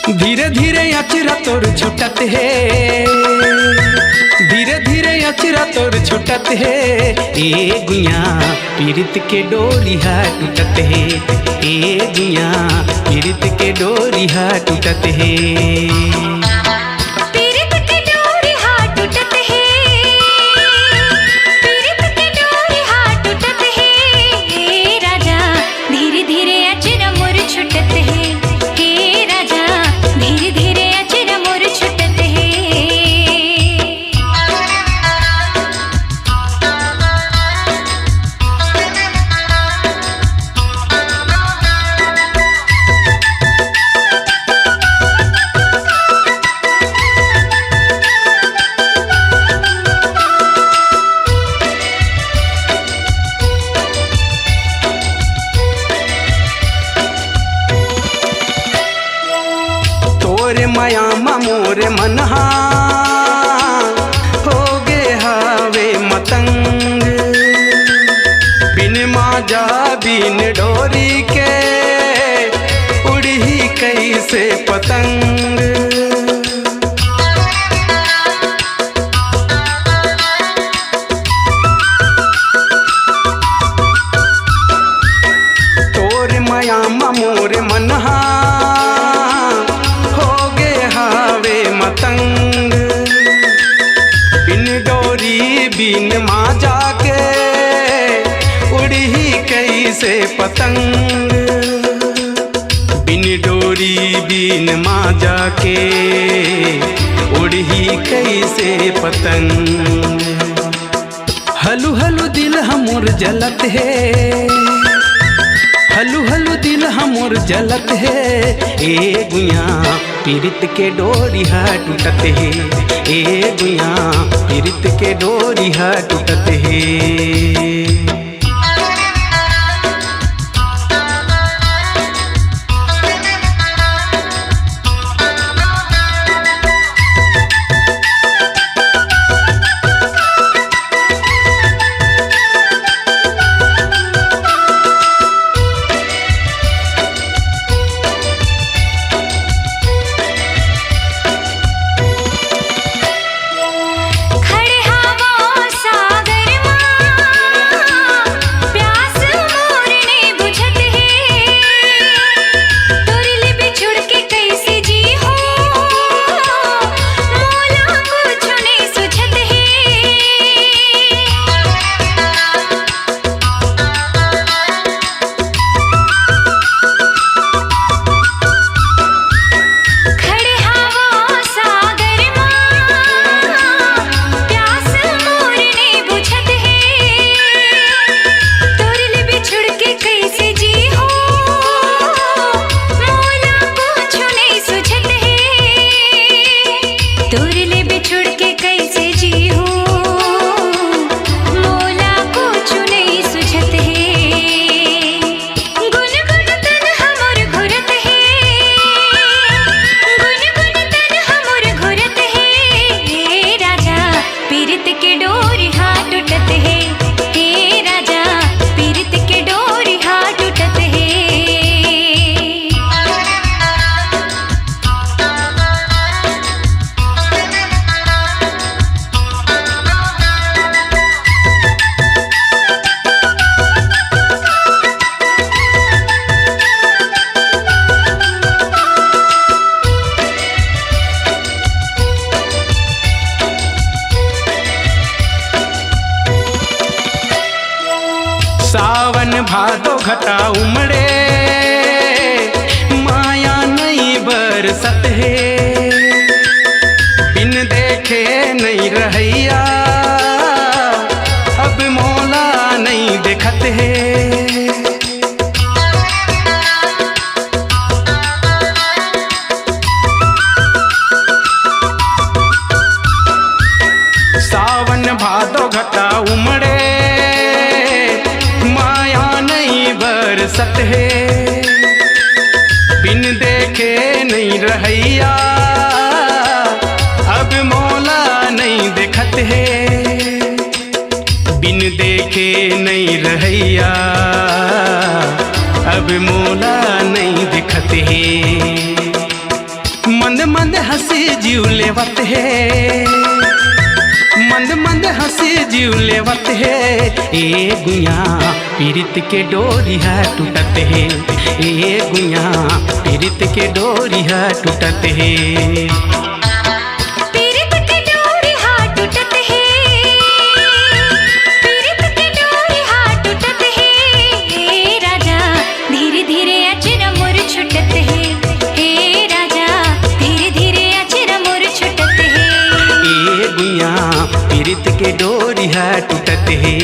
धीरे धीरे अचरा तोर छुटत है, धीरे धीरे अचरा तोर छुटत है। ए गुइया पीरित के डोरी हा टूटत है, ए गुइया पीरित के डोरी हा टूटत है। माया मोरे मनहा हो गे हावे मतंग, बिन माजा बिन डोरी के उड़ी कैसे पतंग। तोर माया मोरे मनहा मतंग, बिन डोरी बिन माजा के उड़ी कैसे पतंग, बिन डोरी बिन माजा के उड़ी कैसे पतंग। हलू हलू दिल हमर जलत है, हलू हलू दिल हमर जलत है। ए गुइया पीरित के डोरी हा टूटत है, ए गुइया पीरित के डोरी हा टूटत है। सावन भादो घटा उमड़े, माया नहीं बरसत है, बिन देखे नहीं रहैया अब मौला नहीं देखत है। सावन भादो घटा उमड़े, बरसत है, बिन देखे नहीं रहैया अब मौला नहीं देखत है, बिन देखे नहीं रहैया अब मौला नहीं दिखत है। मंद हंसी जीव लेवत है, मंद मंद हंसी जीव लेवत है। ए गुइया पीरित के डोरी है टूटत है, ए गुइया पीरित के डोरी है टूटत है। पीरित के डोरी हा टूटत है, पीरित के डोरी हा टूटत है। हे राजा धीरे धीरे अचरा मोर छुटत है, हे राजा धीरे धीरे अचरा मोर छुटत है। ए गुइया पीरित के डोरी है टूटत है,